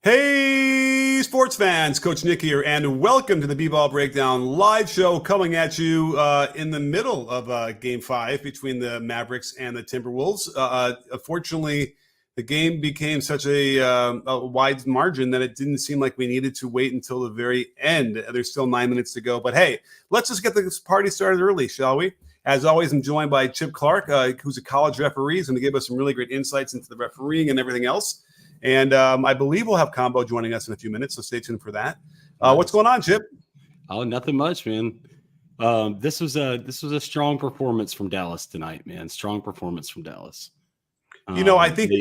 Hey, sports fans, Coach Nick here, and welcome to the B-Ball Breakdown live show coming at you in the middle of Game 5 between the Mavericks and the Timberwolves. Unfortunately, the game became such a wide margin that it didn't seem like we needed to wait until the very end. There's still 9 minutes to go, but hey, let's just get this party started early, shall we? As always, I'm joined by Chip Clark, who's a college referee. He's going to give us some really great insights into the refereeing and everything else. And I believe we'll have Combo joining us in a few minutes, so stay tuned for that. What's going on, Chip? Oh, nothing much, man. This was a strong performance from Dallas tonight, man. Strong performance from Dallas. I think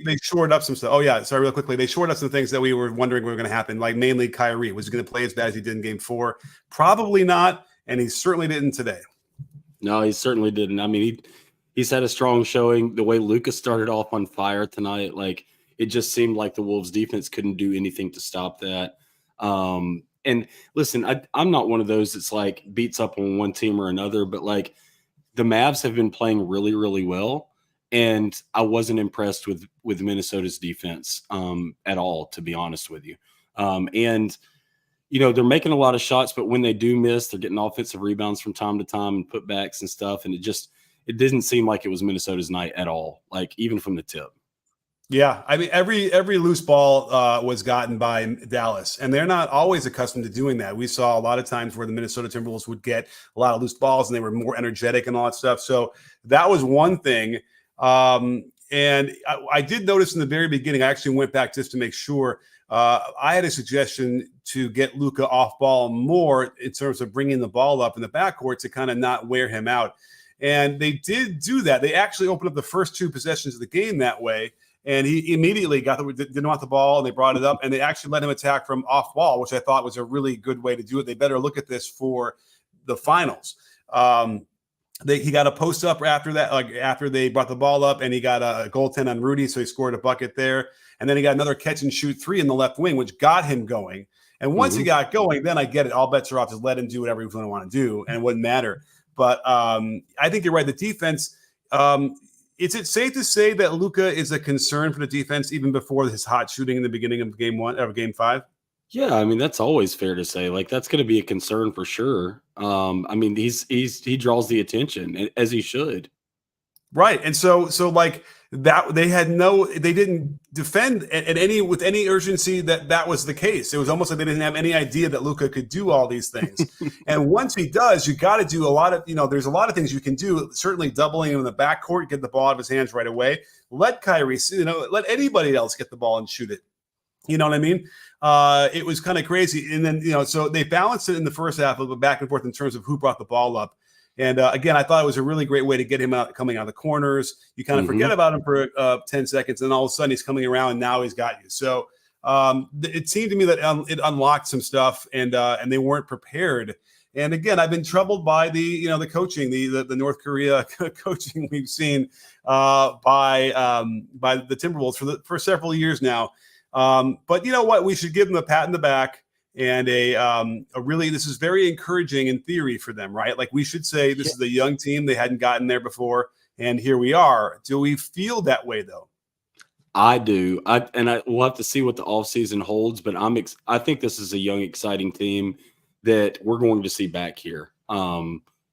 they shored up some stuff. Oh, yeah. Sorry, real quickly. They shored up some things that we were wondering were going to happen, like mainly Kyrie. Was he going to play as bad as he did in Game 4? Probably not, and he certainly didn't today. No, he certainly didn't. I mean, he's had a strong showing. The way Luka started off on fire tonight, it just seemed like the Wolves defense couldn't do anything to stop that. And listen, I'm not one of those that's like beats up on one team or another, but like the Mavs have been playing really, really well. And I wasn't impressed with Minnesota's defense at all, to be honest with you. And, they're making a lot of shots, but when they do miss, they're getting offensive rebounds from time to time and putbacks and stuff. And it didn't seem like it was Minnesota's night at all, like even from the tip. Yeah, I mean, every loose ball was gotten by Dallas, and they're not always accustomed to doing that. We saw a lot of times where the Minnesota Timberwolves would get a lot of loose balls, and they were more energetic and all that stuff. So that was one thing. And I did notice in the very beginning, I actually went back just to make sure. I had a suggestion to get Luka off ball more in terms of bringing the ball up in the backcourt to kind of not wear him out. And they did do that. They actually opened up the first two possessions of the game that way. And he immediately didn't want the ball, and they brought it up, and they actually let him attack from off ball, which I thought was a really good way to do it. They better look at this for the finals. He got a post up after that, like after they brought the ball up, and he got a goaltend on Rudy, so he scored a bucket there. And then he got another catch and shoot three in the left wing, which got him going. And once he got going, then I get it. All bets are off. Just let him do whatever he's going to want to do, and it wouldn't matter. But I think you're right. The defense. Is it safe to say that Luka is a concern for the defense even before his hot shooting in the beginning of Game 5? Yeah, I mean that's always fair to say. Like that's going to be a concern for sure. I mean he draws the attention as he should. Right, and so like that they didn't defend with any urgency that was the case. It was almost like they didn't have any idea that Luka could do all these things. And once he does, you got to do a lot of there's a lot of things you can do. Certainly doubling him in the backcourt, get the ball out of his hands right away. Let Kyrie, let anybody else get the ball and shoot it. You know what I mean? It was kind of crazy, and then so they balanced it in the first half of the back and forth in terms of who brought the ball up. And again, I thought it was a really great way to get him out, coming out of the corners. You kind of forget about him for 10 seconds, and all of a sudden he's coming around, and now he's got you. So it seemed to me that it unlocked some stuff, and they weren't prepared. And again, I've been troubled by the coaching, the North Korea coaching we've seen by the Timberwolves for several years now. But you know what? We should give them a pat in the back. And this is very encouraging in theory for them, right? Like we should say this is a young team. They hadn't gotten there before, and here we are. Do we feel that way though? I do. We'll have to see what the offseason holds, but I think this is a young, exciting team that we're going to see back here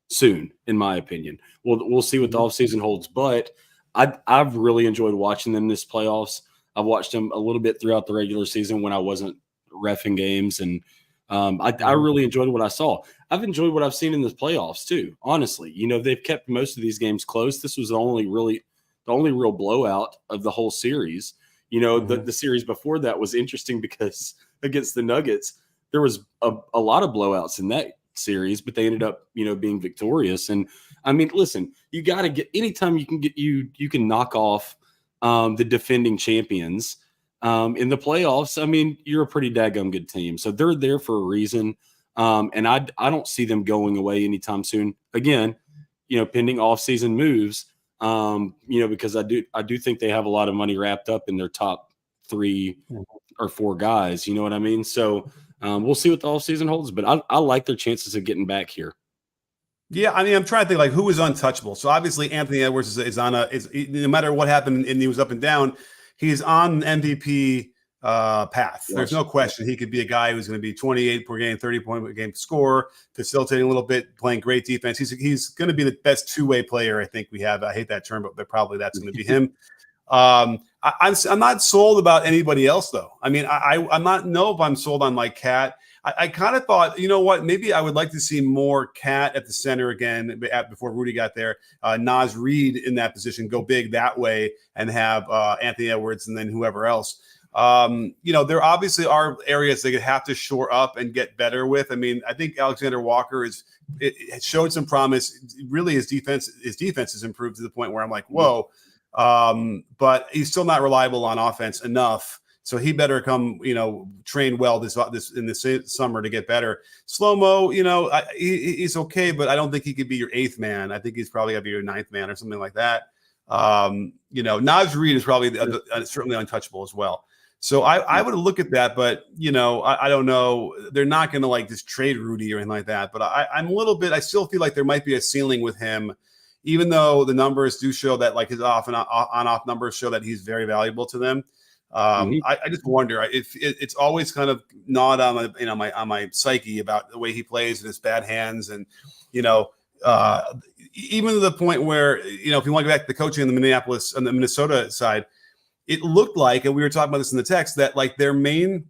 soon, in my opinion. We'll see what the offseason holds, but I've really enjoyed watching them this playoffs. I've watched them a little bit throughout the regular season when I wasn't reffing games, and I really enjoyed what I saw. I've enjoyed what I've seen in the playoffs too. Honestly, they've kept most of these games close. This was the only real blowout of the whole series. The series before that was interesting because against the Nuggets, there was a lot of blowouts in that series, but they ended up being victorious. And I mean, listen, you got to get anytime you can knock off the defending champions. In the playoffs, I mean, you're a pretty daggum good team. So they're there for a reason. And I don't see them going away anytime soon. Again, pending offseason moves, because I do think they have a lot of money wrapped up in their top 3 or 4 guys. You know what I mean? So we'll see what the offseason holds. But I like their chances of getting back here. Yeah, I mean, I'm trying to think like who is untouchable. So obviously Anthony Edwards is no matter what happened and he was up and down, he's on MVP path. There's no question he could be a guy who's going to be 28 per game, 30 point per game score, facilitating a little bit, playing great defense. He's going to be the best two-way player I think we have. I hate that term, but probably that's going to be him. I'm not sold about anybody else though. I mean, I'm not know if I'm sold on like Cat. I kind of thought, you know what, maybe I would like to see more Cat at the center again before Rudy got there. Naz Reid in that position, go big that way, and have Anthony Edwards and then whoever else. There obviously are areas they could have to shore up and get better with. I mean, I think Alexander Walker it showed some promise. Really, his defense has improved to the point where I'm like, whoa. But he's still not reliable on offense enough. So he better come, train well this in the summer to get better. Slow-mo, he's okay, but I don't think he could be your eighth man. I think he's probably got to be your ninth man or something like that. Naz Reid is probably certainly untouchable as well. So I would look at that, but I don't know. They're not going to like just trade Rudy or anything like that. But I'm a little bit. I still feel like there might be a ceiling with him, even though the numbers do show that like his on-off numbers show that he's very valuable to them. I just wonder if it's always kind of gnawed on my psyche about the way he plays and his bad hands, and even to the point where if you want to go back to the coaching in the Minnesota side, it looked like, and we were talking about this in the text, that like their main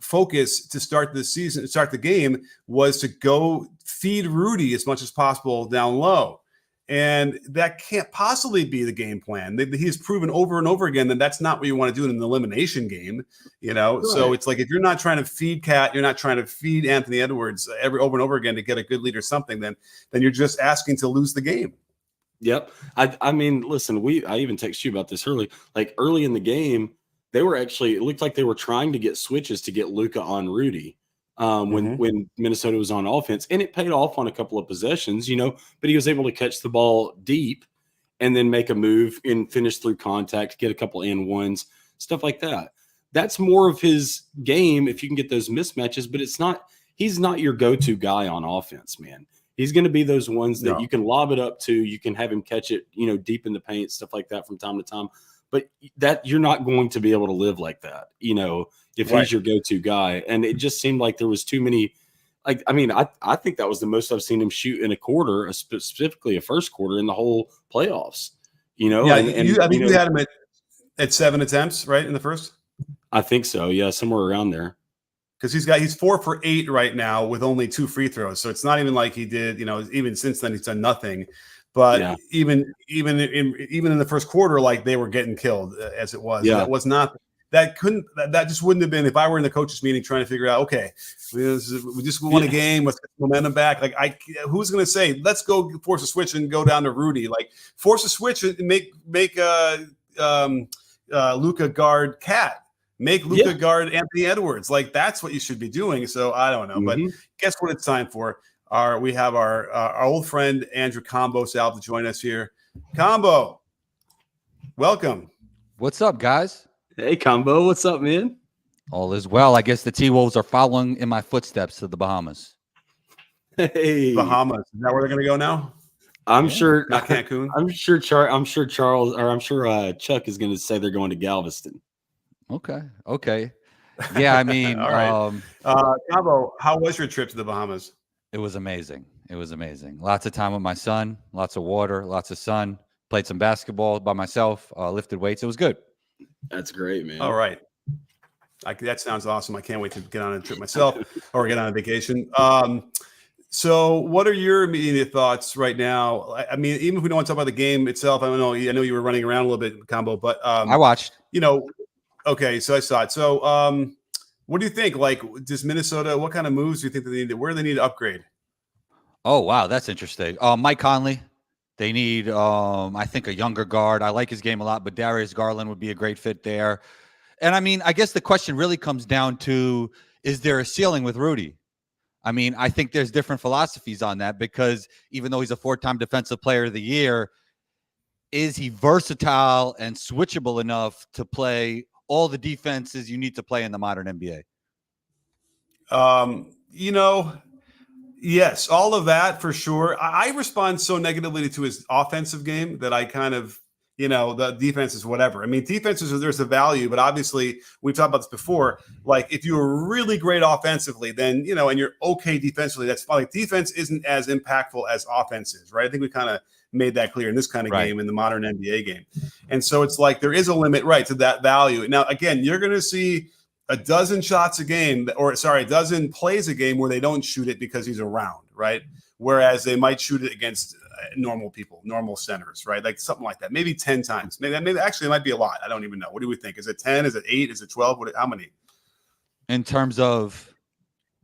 focus to start the game was to go feed Rudy as much as possible down low. And that can't possibly be the game plan. He's proven over and over again that that's not what you want to do in an elimination game, Right. So it's like if you're not trying to feed Cat, you're not trying to feed Anthony Edwards over and over again to get a good lead or something, then you're just asking to lose the game. Yep. I mean, listen, I even texted you about this early. Like early in the game, it looked like they were trying to get switches to get Luka on Rudy. When Minnesota was on offense, and it paid off on a couple of possessions, but he was able to catch the ball deep and then make a move and finish through contact, get a couple and ones, stuff like that. That's more of his game if you can get those mismatches, but he's not your go-to guy on offense, man. He's going to be those ones that you can lob it up to, you can have him catch it, deep in the paint, stuff like that from time to time. But that you're not going to be able to live like that, if he's your go-to guy. And it just seemed like there was too many. Like, I mean, I think that was the most I've seen him shoot in a quarter, specifically a first quarter in the whole playoffs. Yeah, I think you had him at 7 attempts, right, in the first. I think so. Yeah, somewhere around there. Because he's 4 for 8 right now with only 2 free throws. So it's not even like he did. Even since then he's done nothing. But even in the first quarter, like they were getting killed as it was. That was not. That just wouldn't have been if I were in the coaches meeting trying to figure out, okay, we just won a game, let's get momentum back. Like who's going to say, let's go force a switch and go down to Rudy? Like force a switch and make Luka guard Cat, make Luka guard Anthony Edwards. Like that's what you should be doing. So I don't know, but guess what it's time for? We have our old friend Andrew Combo Sal to join us here. Combo, welcome. What's up, guys? Hey, Combo, what's up, man? All is well. I guess the T-Wolves are following in my footsteps to the Bahamas. Hey, Bahamas. Is that where they're going to go now? I'm sure. Not Cancun. I'm sure Charles, or I'm sure Chuck is going to say they're going to Galveston. Okay. Yeah, I mean, all right. Combo, how was your trip to the Bahamas? It was amazing. Lots of time with my son, lots of water, lots of sun. Played some basketball by myself, lifted weights. It was good. That's great, man. All right. That sounds awesome. I can't wait to get on a trip myself or get on a vacation. So what are your immediate thoughts right now? I mean, even if we don't want to talk about the game itself, I don't know. I know you were running around a little bit, Combo, but I watched. Okay, so I saw it. So what do you think? Like, does Minnesota, what kind of moves do you think that they need? Where do they need to upgrade? Oh, wow. That's interesting. Mike Conley. They need, I think, a younger guard. I like his game a lot, but Darius Garland would be a great fit there. And, I mean, I guess the question really comes down to, is there a ceiling with Rudy? I mean, I think there's different philosophies on that because even though he's a 4-time Defensive Player of the Year, is he versatile and switchable enough to play all the defenses you need to play in the modern NBA? Yes, all of that for sure. I respond so negatively to his offensive game that I kind of, the defense is whatever. I mean, defenses, there's a value, but obviously we've talked about this before. Like if you were really great offensively, then, and you're okay defensively, that's fine. Like defense isn't as impactful as offense is, right? I think we kind of made that clear in this kind of game, in the modern NBA game. And so it's like there is a limit, right, to that value. Now, again, you're going to see a dozen shots a game, a dozen plays a game where they don't shoot it because he's around, right? Whereas they might shoot it against normal people, normal centers, right? Like something like that. Maybe 10 times. Maybe actually it might be a lot. I don't even know. What do we think? Is it 10? Is it 8? Is it 12? How many? In terms of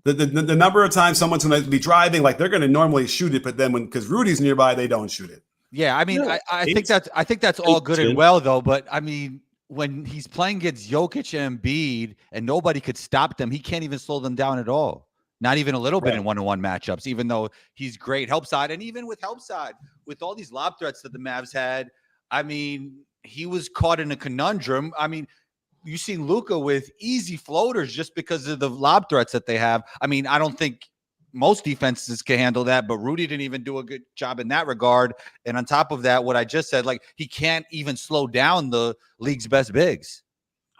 the number of times someone's going to be driving, like they're going to normally shoot it, but then because Rudy's nearby, they don't shoot it. Yeah, I mean, I think that's all good and well, though. But I mean, when he's playing against Jokic and Embiid, and nobody could stop them, he can't even slow them down at all. Not even a little bit in one-on-one matchups, even though he's great help side. And even with help side, with all these lob threats that the Mavs had, I mean, he was caught in a conundrum. I mean, you've seen Luka with easy floaters just because of the lob threats that they have. I mean, I don't think most defenses can handle that, but Rudy didn't even do a good job in that regard. And on top of that, what I just said, like he can't even slow down the league's best bigs.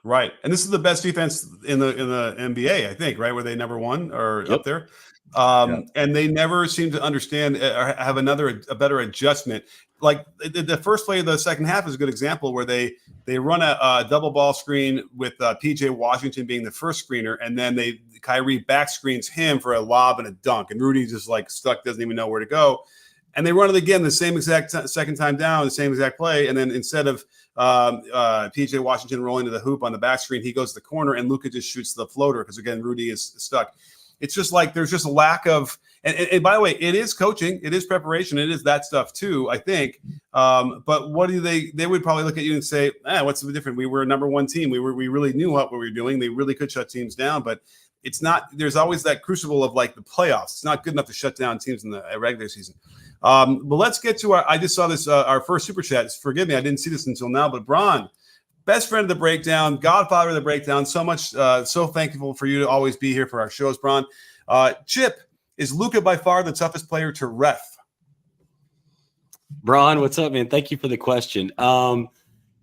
Right. And this is the best defense in the NBA, I think, right? Where they never won or up there. And they never seem to understand or have a better adjustment. Like the first play of the second half is a good example where they run a double ball screen with PJ Washington being the first screener. And then Kyrie back screens him for a lob and a dunk. And Rudy just like stuck, doesn't even know where to go. And they run it again the same exact second time down, the same exact play. And then instead of PJ Washington rolling to the hoop on the back screen, he goes to the corner and Luka just shoots the floater because, again, Rudy is stuck. It's just like there's just a lack of – and by the way, it is coaching. It is preparation. It is that stuff too, I think. But what do they would probably look at you and say, what's the difference? We were a number one team. We really knew what we were doing. They really could shut teams down. But it's not – there's always that crucible of like the playoffs. It's not good enough to shut down teams in the regular season. But let's get to I just saw this, our first super chat. Forgive me, I didn't see this until now, but Bron, best friend of the breakdown, godfather of the breakdown, so much, so thankful for you to always be here for our shows, Bron. Chip, is Luka by far the toughest player to ref? Bron, what's up, man? Thank you for the question.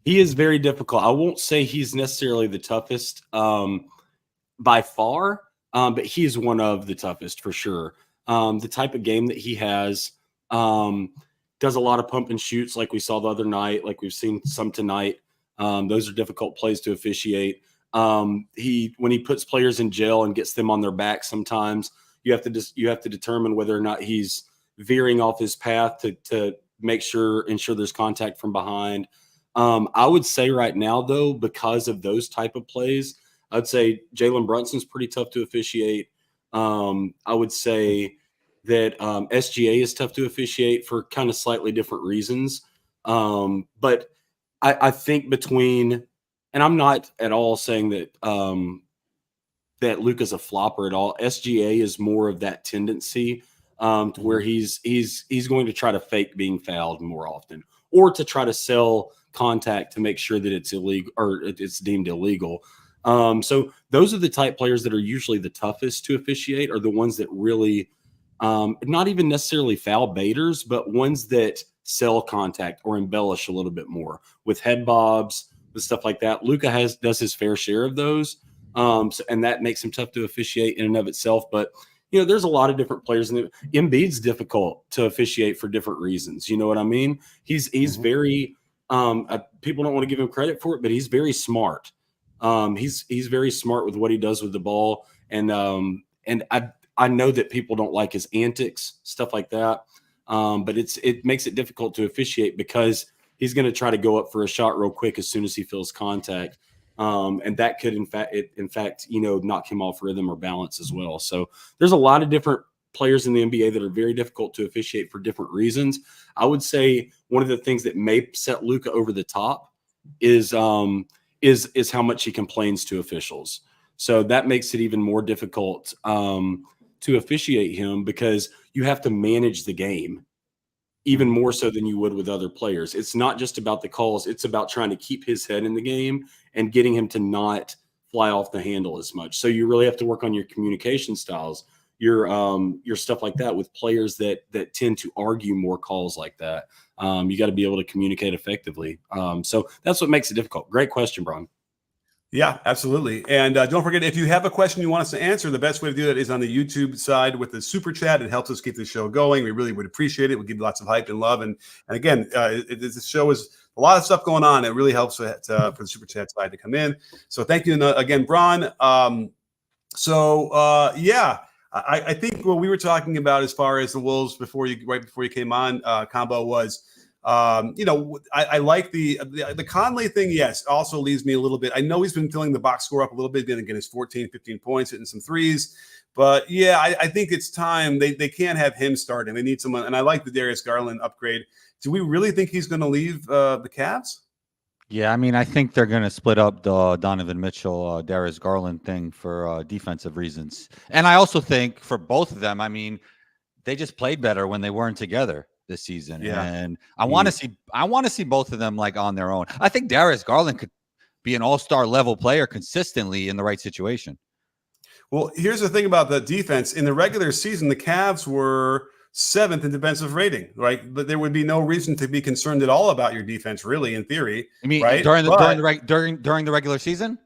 He is very difficult. I won't say he's necessarily the toughest by far, but he is one of the toughest for sure. The type of game that he has, does a lot of pump and shoots like we saw the other night, like we've seen some tonight. Those are difficult plays to officiate. When he puts players in jail and gets them on their back, sometimes you have to determine whether or not he's veering off his path to ensure there's contact from behind. I would say right now, though, because of those type of plays, I'd say Jalen Brunson's pretty tough to officiate. I would say that SGA is tough to officiate for kind of slightly different reasons. But I think between, and I'm not at all saying that that Luka's a flopper at all. SGA is more of that tendency to where he's going to try to fake being fouled more often, or to try to sell contact to make sure that it's illegal or it's deemed illegal. So those are the type players that are usually the toughest to officiate, are the ones that really not even necessarily foul baiters, but ones that sell contact or embellish a little bit more with head bobs, with stuff like that. Luka does his fair share of those. And that makes him tough to officiate in and of itself. But, there's a lot of different players. Embiid's difficult to officiate for different reasons. You know what I mean? He's very people don't want to give him credit for it, but he's very smart. He's very smart with what he does with the ball. And I know that people don't like his antics, stuff like that. But it makes it difficult to officiate because he's going to try to go up for a shot real quick as soon as he feels contact. And that could, in fact, knock him off rhythm or balance as well. So there's a lot of different players in the NBA that are very difficult to officiate for different reasons. I would say one of the things that may set Luka over the top is how much he complains to officials. So that makes it even more difficult to officiate him, because you have to manage the game even more so than you would with other players. It's not just about the calls. It's about trying to keep his head in the game and getting him to not fly off the handle as much. So you really have to work on your communication styles. your stuff like that with players that tend to argue more calls like that. You got to be able to communicate effectively. So that's what makes it difficult. Great question, Bron. Yeah, absolutely. And don't forget, if you have a question you want us to answer, the best way to do that is on the YouTube side with the super chat. It helps us keep the show going. We really would appreciate it. We give you lots of hype and love. And again, this show is a lot of stuff going on. It really helps for the super chat side to come in. So thank you again, Bron. Yeah, I think what we were talking about as far as the Wolves right before you came on, Combo, was I like the Conley thing. Yes, also leaves me a little bit. I know he's been filling the box score up a little bit, going to get his 14, 15 points, hitting some threes. But yeah, I think it's time. They can't have him starting. They need someone. And I like the Darius Garland upgrade. Do we really think he's going to leave the Cavs? Yeah, I mean, I think they're going to split up the Donovan Mitchell, Darius Garland thing for defensive reasons. And I also think for both of them, I mean, they just played better when they weren't together this season. Yeah. And I want to see both of them like on their own. I think Darius Garland could be an all-star level player consistently in the right situation. Well, here's the thing about the defense. In the regular season, the Cavs were 7th in defensive rating, right? But there would be no reason to be concerned at all about your defense, really, in theory. I mean, right? during the regular season?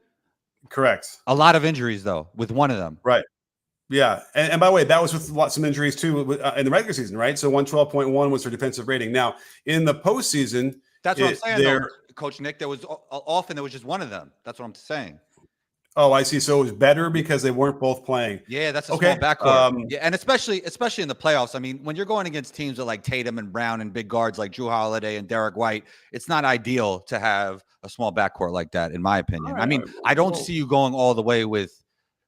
Correct. A lot of injuries, though, with one of them. Right. Yeah. And by the way, that was with lots of injuries, too, in the regular season, right? So 112.1 was their defensive rating. Now, in the postseason, that's what I'm saying, though, Coach Nick. There was just one of them. That's what I'm saying. Oh, I see. So it was better because they weren't both playing. Yeah, that's a small backcourt. Yeah, and especially in the playoffs. I mean, when you're going against teams with like Tatum and Brown and big guards like Jrue Holiday and Derek White, it's not ideal to have a small backcourt like that, in my opinion. I mean, I don't see you going all the way with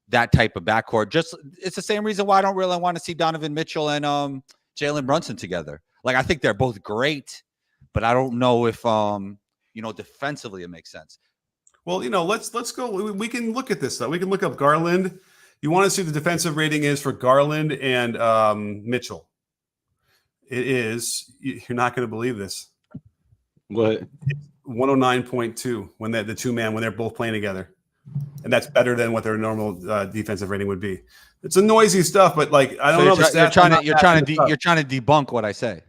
that type of backcourt. Just it's the same reason why I don't really want to see Donovan Mitchell and Jalen Brunson together. Like, I think they're both great, but I don't know if defensively it makes sense. Well, let's go. We can look at this though. We can look up Garland. You want to see the defensive rating is for Garland and Mitchell. It is. You're not going to believe this. What? 109.2 when the two man when they're both playing together, and that's better than what their normal defensive rating would be. It's a noisy stuff, but like I don't know. You're trying to debunk what I say.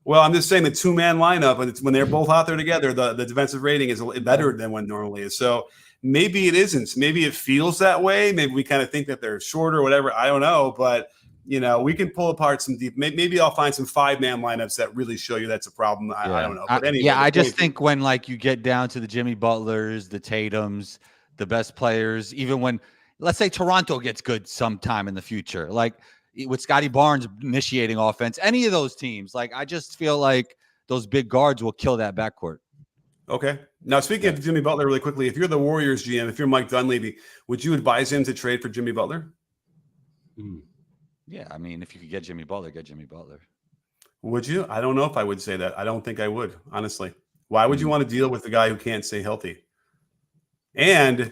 Well, I'm just saying the two-man lineup, and when they're both out there together, the defensive rating is better than what normally is. So maybe it isn't. Maybe it feels that way. Maybe we kind of think that they're shorter or whatever. I don't know. But, we can pull apart some deep – maybe I'll find some five-man lineups that really show you that's a problem. I don't know. But anyway, I just think when, like, you get down to the Jimmy Butlers, the Tatums, the best players, even when – let's say Toronto gets good sometime in the future, like – with Scotty Barnes initiating offense, any of those teams, like I just feel like those big guards will kill that backcourt. Okay. Now, speaking of Jimmy Butler really quickly, if you're the Warriors GM, if you're Mike Dunleavy, would you advise him to trade for Jimmy Butler? Yeah, I mean, if you could get Jimmy Butler, get Jimmy Butler. Would you? I don't know if I would say that. I don't think I would, honestly. Why would you want to deal with the guy who can't stay healthy and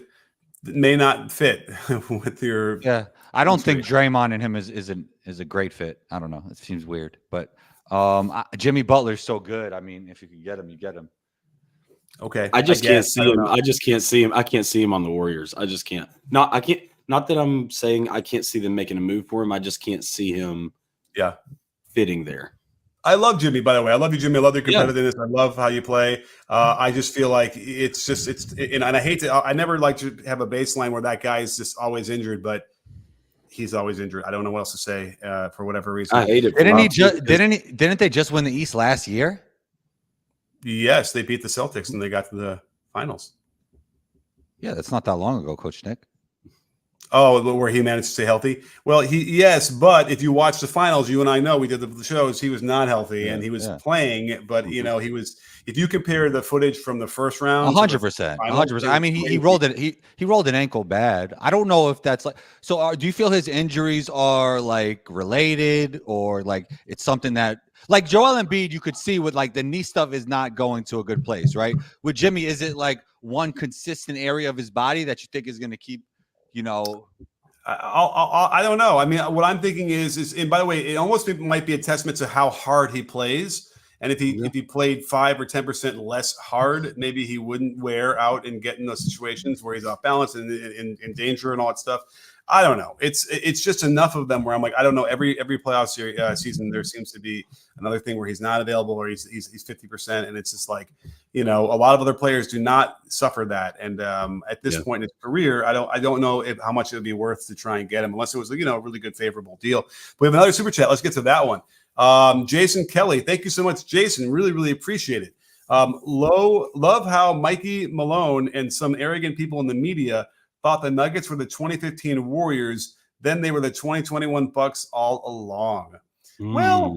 may not fit with your? Yeah. I don't think Draymond and him is a great fit. I don't know. It seems weird, but Jimmy Butler's so good. I mean, if you can get him, you get him. Okay. I can't see him. I just can't see him. I can't see him on the Warriors. I just can't. I can't. Not that I'm saying I can't see them making a move for him. I just can't see him. Yeah. Fitting there. I love Jimmy, by the way. I love you, Jimmy. I love your competitiveness. I love how you play. I just feel like and I hate to. I never like to have a baseline where that guy is just always injured, but. He's always injured. I don't know what else to say for whatever reason. I hate it. Didn't they just win the East last year? Yes, they beat the Celtics and they got to the finals. Yeah, that's not that long ago, Coach Nick. Oh, where he managed to stay healthy. Well, yes, but if you watch the finals, you and I know we did the shows. He was not healthy and he was playing, but he was. If you compare the footage from the first round, 100%, 100%. I mean, he rolled it. He rolled an ankle bad. I don't know if that's like. So, do you feel his injuries are like related, or like it's something that like Joel Embiid, you could see with like the knee stuff is not going to a good place, right? With Jimmy, is it like one consistent area of his body that you think is going to keep? I don't know. I mean, what I'm thinking is, and by the way, it almost might be a testament to how hard he plays. And if he played 5 or 10% less hard, maybe he wouldn't wear out and get in those situations where he's off balance and in danger and all that stuff. I don't know. It's just enough of them where I'm like, I don't know. Every playoff season, there seems to be another thing where he's not available or he's 50%, and it's just like, a lot of other players do not suffer that. And at this point in his career, I don't know how much it would be worth to try and get him unless it was a really good favorable deal. But we have another super chat. Let's get to that one. Jason Kelly, thank you so much, Jason. Really, really appreciate it. Love how Mikey Malone and some arrogant people in the media thought the Nuggets were the 2015 Warriors. Then they were the 2021 Bucks all along. Well,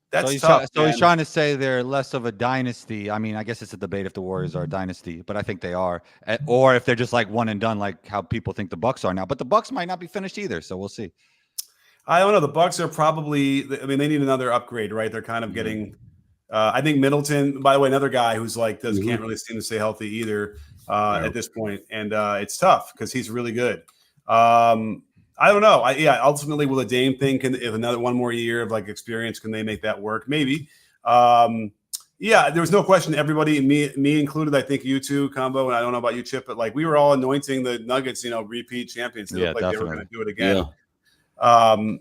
that's tough. So he's trying to say they're less of a dynasty. I mean, I guess it's a debate if the Warriors are a dynasty, but I think they are, or if they're just like one and done, like how people think the Bucks are now. But the Bucks might not be finished either, so we'll see. I don't know. The Bucks are probably. I mean, they need another upgrade, right? They're kind of getting. I think Middleton, by the way, another guy who's like can't really seem to stay healthy either at this point, and it's tough because he's really good. I don't know. Ultimately, will the Dame thing if another one more year of like experience, can they make that work? Maybe. There was no question. Everybody, me included, I think you too, Combo, and I don't know about you, Chip, but like we were all anointing the Nuggets, repeat champions. They looked like they were going to do it again. Yeah.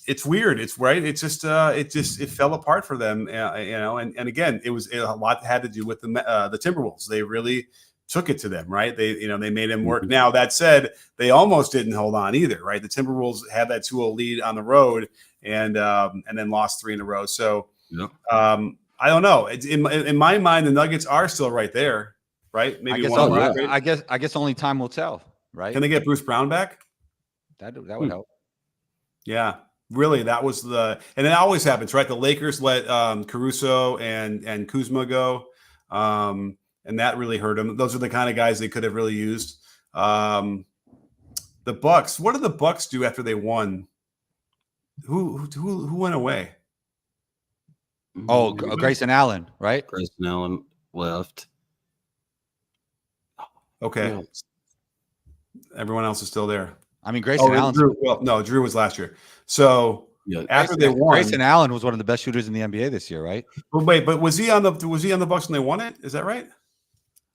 It's weird. It's right. It's just it fell apart for them. And again, it was a lot had to do with the Timberwolves. They really took it to them, right? They made him work. Now that said, they almost didn't hold on either, right? The Timberwolves had that 2-0 lead on the road and then lost 3 in a row. So I don't know. In my mind, the Nuggets are still right there, right? Maybe I guess only time will tell, right? Can they get Bruce Brown back? That would help. Yeah. Really, that was and it always happens, right? The Lakers let Caruso and Kuzma go, and that really hurt them. Those are the kind of guys they could have really used. The Bucks. What did the Bucks do after they won? Who went away? Oh, Grayson Allen, right? Grayson Allen left. Okay. Yeah. Everyone else is still there. I mean, Grayson Allen. Drew was last year. So after they won, Grayson Allen was one of the best shooters in the NBA this year, right? But was he on the Bucks when they won it? Is that right?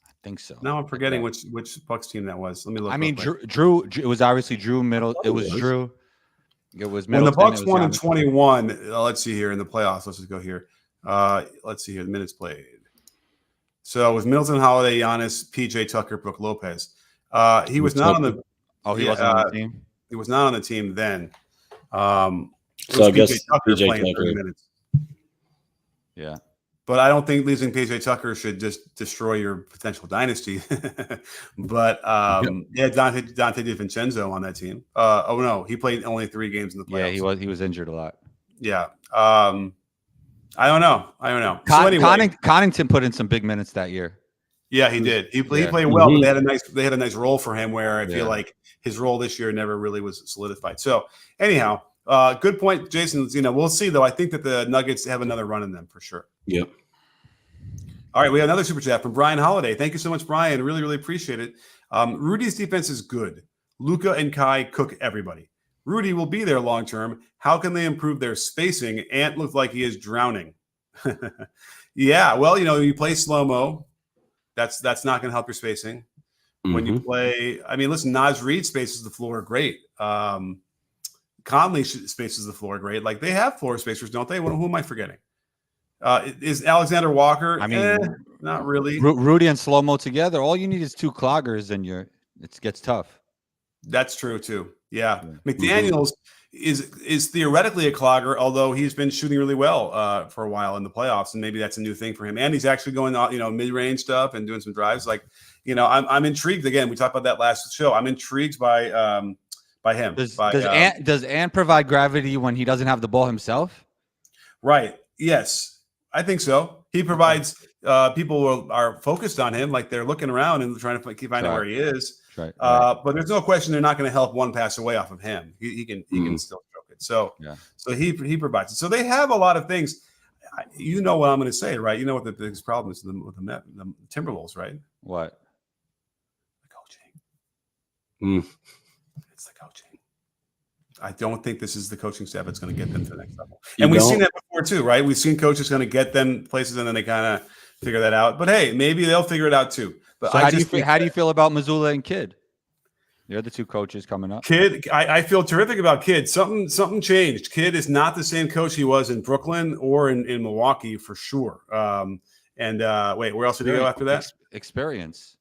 I think so. Now I'm forgetting which Bucks team that was. Let me look. I mean, Drew. It was obviously Drew. It was Drew. It was Middleton. When the Bucks won in 21. Let's see here in the playoffs. Let's just go here. Let's see here the minutes played. So it was Middleton, Holiday, Giannis, PJ Tucker, Brook Lopez. He was not on the. Oh, he wasn't on the team. He was not on the team then. So I guess PJ Tucker. 30 minutes. Yeah. But I don't think losing PJ Tucker should just destroy your potential dynasty. But Dante DiVincenzo on that team. Oh no, he played only 3 games in the playoffs. Yeah, he was injured a lot. Yeah. I don't know. So anyway, Connaughton put in some big minutes that year. Yeah, he did. He played well. But they had a nice role for him where I feel like his role this year never really was solidified. So anyhow, good point, Jason. We'll see though. I think that the Nuggets have another run in them for sure. Yep. All right, we have another super chat from Brian Holiday. Thank you so much, Brian. Really, really appreciate it. Rudy's defense is good. Luka and Kai cook everybody. Rudy will be there long term. How can they improve their spacing? Ant looks like he is drowning. Yeah, well, you play slow-mo. That's not going to help your spacing. When you play, I mean, listen, Naz Reid spaces the floor great. Conley spaces the floor great. Like they have floor spacers, don't they? Who am I forgetting? Is Alexander Walker? I mean, not really. Rudy and slow-mo together. All you need is 2 cloggers, and it gets tough. That's true too. Yeah. McDaniels is theoretically a clogger, although he's been shooting really well for a while in the playoffs, and maybe that's a new thing for him. And he's actually going mid-range stuff and doing some drives. Like, I'm intrigued. Again, we talked about that last show. I'm intrigued by him. Does Ant provide gravity when he doesn't have the ball himself? Right. Yes, I think so. He provides people who are focused on him, like they're looking around and trying to find out where he is. Right. But there's no question they're not going to help one pass away off of him. He can still stroke it. So he provides it. So they have a lot of things. You know what I'm going to say, right? You know what the biggest problem is with the Timberwolves, right? What? The coaching. It's the coaching. I don't think this is the coaching staff that's going to get them to the next level. And we've seen that before too, right? We've seen coaches going to get them places and then they kind of figure that out. But hey, maybe they'll figure it out too. But so how do you feel about Mazzulla and Kidd? They're the two coaches coming up. Kidd, I feel terrific about Kidd. Something changed. Kidd is not the same coach he was in Brooklyn or in Milwaukee for sure. Wait, where else did he go after that? Experience.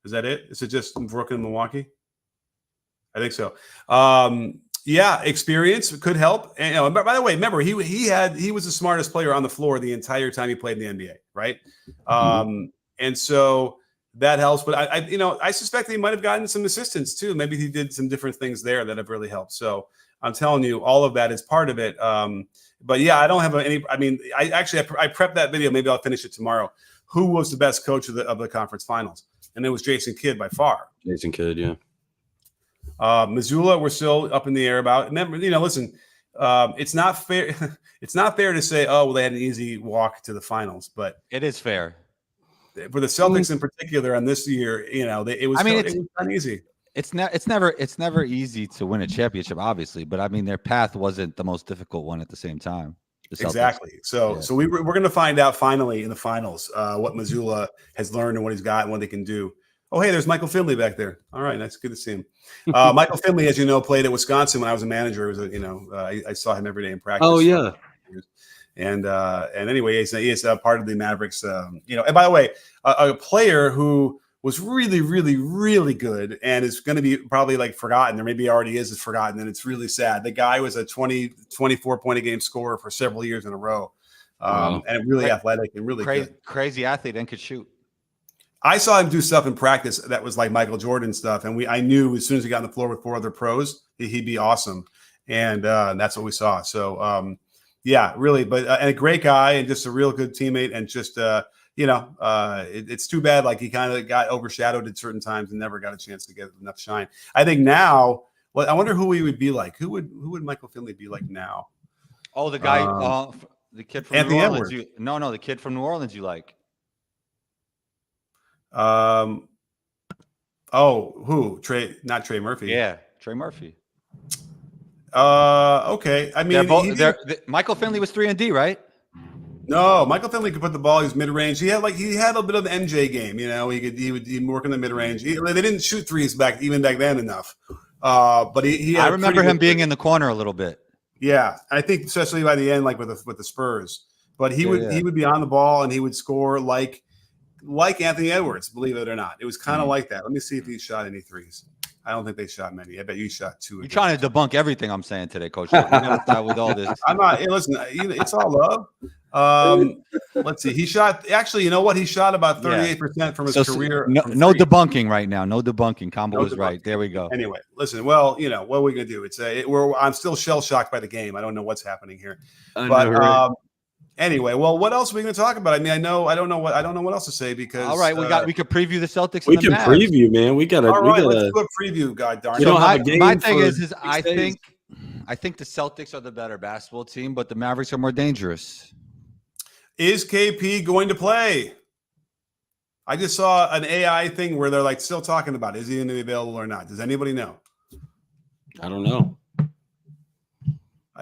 Is that it? Is it just Brooklyn, Milwaukee? I think so. Yeah, experience could help. And by the way, remember he was the smartest player on the floor the entire time he played in the NBA, right? And so that helps. But I suspect he might have gotten some assistance too. Maybe he did some different things there that have really helped. So I'm telling you, all of that is part of it. But yeah, I don't have any. I mean, I prepped that video. Maybe I'll finish it tomorrow. Who was the best coach of the conference finals? And it was Jason Kidd by far. Jason Kidd, yeah. Missoula, we're still up in the air about. Remember, listen, it's not fair. It's not fair to say, oh, well, they had an easy walk to the finals, but it is fair for the Celtics in particular. On this year, it was kind of easy. It's never easy to win a championship, obviously, but I mean, their path wasn't the most difficult one at the same time. Exactly. So we're going to find out finally in the finals what Missoula has learned and what he's got and what they can do. Oh, hey, there's Michael Finley back there. All right, that's good to see him. Michael Finley, as you know, played at Wisconsin when I was a manager. I saw him every day in practice. Oh yeah. And anyway, he's part of the Mavericks. And by the way, a player who was really, really, really good and is going to be probably like forgotten, or maybe already is forgotten, and it's really sad. The guy was a 24 point a game scorer for several years in a row, and really athletic and really crazy athlete and could shoot. I saw him do stuff in practice that was like Michael Jordan stuff, and I knew as soon as he got on the floor with four other pros, he'd be awesome, and that's what we saw. So, yeah, really, but and a great guy and just a real good teammate, and just it's too bad like he kind of got overshadowed at certain times and never got a chance to get enough shine. I think now, I wonder who he would be like. Who would Michael Finley be like now? Oh, the guy, the kid from Anthony New Orleans. Edwards. No, the kid from New Orleans you like. Who? Not Trey Murphy. Yeah, Trey Murphy. Okay. I mean, Michael Finley was 3-and-D, right? No, Michael Finley could put the ball. He was mid range. He had a bit of the MJ game. He would work in the mid range. They didn't shoot threes back then enough. But he I remember him being in the corner a little bit. Yeah, I think especially by the end, like with the Spurs. But he would be on the ball and he would score like Anthony Edwards, believe it or not. It was kind of like that. Let me see if he shot any threes. I don't think they shot many. I bet you shot two. You're trying to debunk everything I'm saying today, Coach. With all this. I'm not. Hey, listen, it's all love. Let's see. He shot. Actually, you know what? He shot about 38% from his career. No debunking right now. No debunking. Combo was right. There we go. Anyway, listen. Well, what are we gonna do? I'm still shell shocked by the game. I don't know what's happening here. Anyway, well, what else are we going to talk about? I mean, I don't know what else to say because. All right, we could preview the Celtics. We can preview, man. Let's do a preview. God darn it! My thing is I think the Celtics are the better basketball team, but the Mavericks are more dangerous. Is KP going to play? I just saw an AI thing where they're like still talking about is he going to be available or not? Does anybody know? I don't know.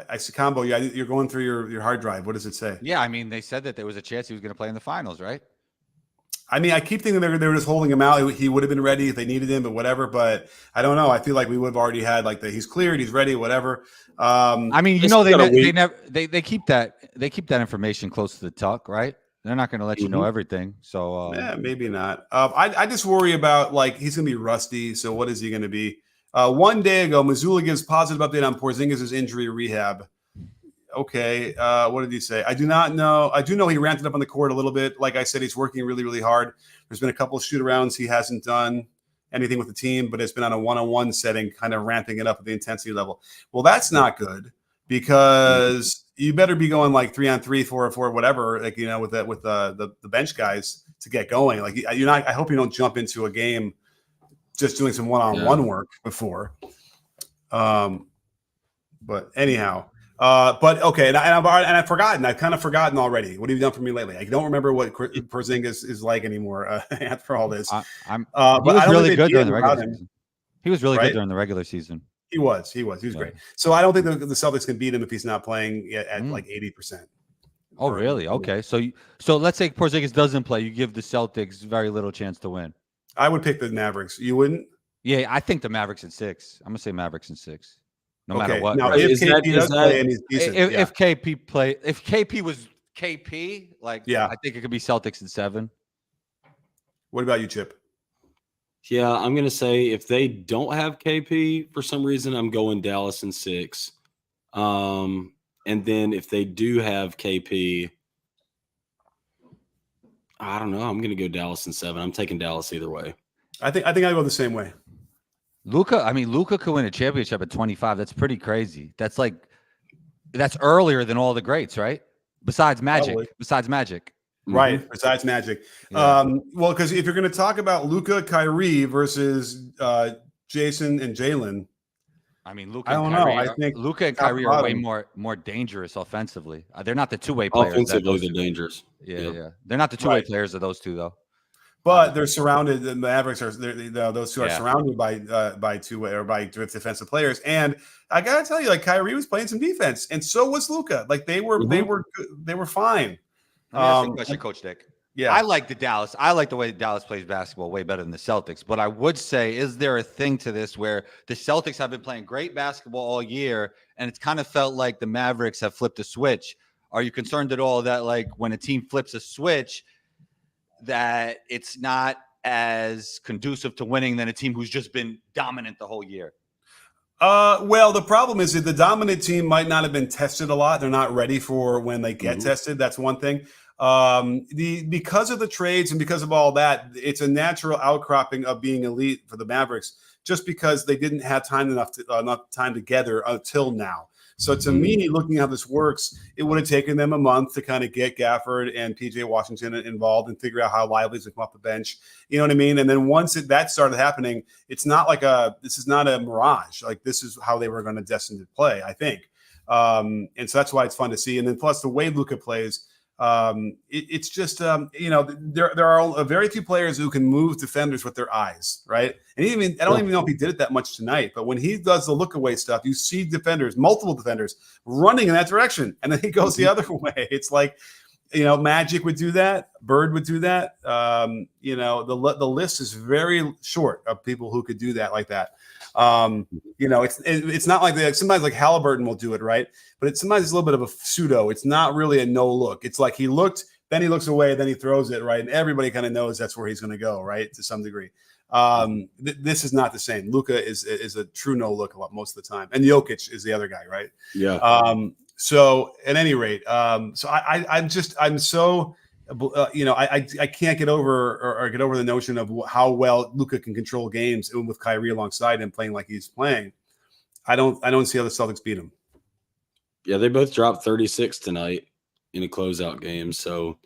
I see combo. Yeah, you're going through your hard drive. What does it say? Yeah, I mean, they said that there was a chance he was going to play in the finals, right? I mean, I keep thinking they were just holding him out. He would have been ready if they needed him, but whatever. But I don't know. I feel like we would have already had like he's cleared, he's ready, whatever. I mean, they keep that information close to the tuck, right? They're not going to let you know everything. So maybe not. I just worry about he's going to be rusty. So what is he going to be? One day ago, Missoula gives positive update on Porzingis' injury rehab. Okay, what did he say? I do not know. I do know he ramped it up on the court a little bit. Like I said, he's working really, really hard. There's been a couple of shoot-arounds. He hasn't done anything with the team, but it's been on a one-on-one setting, kind of ramping it up at the intensity level. Well, that's not good because you better be going 3-on-3, 4-on-4, whatever, with the bench guys to get going. I hope you don't jump into a game just doing some one-on-one work before. But anyhow, okay. And I've forgotten. I've kind of forgotten already. What have you done for me lately? I don't remember what Porzingis is like anymore after all this. He was really good during the regular season. He was really good during the regular season. He was great. So I don't think the Celtics can beat him if he's not playing at 80%. Oh, really? Okay. So let's say Porzingis doesn't play. You give the Celtics very little chance to win. I would pick the Mavericks. You wouldn't? Yeah, I think the Mavericks in 6. I'm gonna say Mavericks in 6, no matter Okay. what. Now, Right? if Is KP that does play and he's decent, If KP play, if KP was KP, like Yeah. I think it could be Celtics in 7. What about you, Chip? Yeah, I'm gonna say if they don't have KP for some reason, I'm going Dallas in 6. And then if they do have KP, I don't know. I'm gonna go Dallas in 7. I'm taking Dallas either way. I think I go the same way. Luka could win a championship at 25. That's pretty crazy. That's earlier than all the greats, right? Besides Magic. Probably. Mm-hmm. Right. Besides Magic. Yeah. Well, because if you're going to talk about Luka, Kyrie versus Jason and Jalen, I mean, Luka I and don't Kyrie. know. I think Luka and top Kyrie are way bottom. more dangerous offensively. They're not the two-way players. Offensively, they're dangerous. Yeah. They're not the two-way players of those two, though. But they're surrounded. The Mavericks are those two are Yeah. surrounded by two-way or by defensive players. And I gotta tell you, like Kyrie was playing some defense, and so was Luka. Like they were fine. Let me ask you a question, Coach Dick. Yeah, I like the way Dallas plays basketball way better than the Celtics. But I would say, is there a thing to this where the Celtics have been playing great basketball all year, and it's kind of felt like the Mavericks have flipped a switch? Are you concerned at all that, like, when a team flips a switch, that it's not as conducive to winning than a team who's just been dominant the whole year? Well, the problem is that the dominant team might not have been tested a lot. They're not ready for when they get tested. That's one thing. Because of the trades and because of all that, it's a natural outcropping of being elite for the Mavericks, just because they didn't have enough time together until now. So to me, looking how this works, it would have taken them a month to kind of get Gafford and PJ Washington involved and figure out how Lively's would come off the bench. You know what I mean? And then once that started happening, it's not like this is not a mirage. Like this is how they were going to destined to play, I think. And so that's why it's fun to see. And then plus the way Luka plays, it's just there are very few players who can move defenders with their eyes, right? And I don't even know if he did it that much tonight, but when he does the look away stuff, you see multiple defenders running in that direction, and then he goes the other way. It's like, Magic would do that, Bird would do that. The list is very short of people who could do that like that. It's not like that. Sometimes like Halliburton will do it, right? But sometimes it's a little bit of a pseudo. It's not really a no look. It's like he looked, then he looks away, then he throws it, right? And everybody kind of knows that's where he's going to go, right? To some degree. This is not the same. Luka is a true no look a lot most of the time, and Jokic is the other guy, right? Yeah. So at any rate, I can't get over the notion of how well Luka can control games, and with Kyrie alongside him playing like he's playing. I don't see how the Celtics beat him. Yeah, they both dropped 36 tonight in a closeout game. So,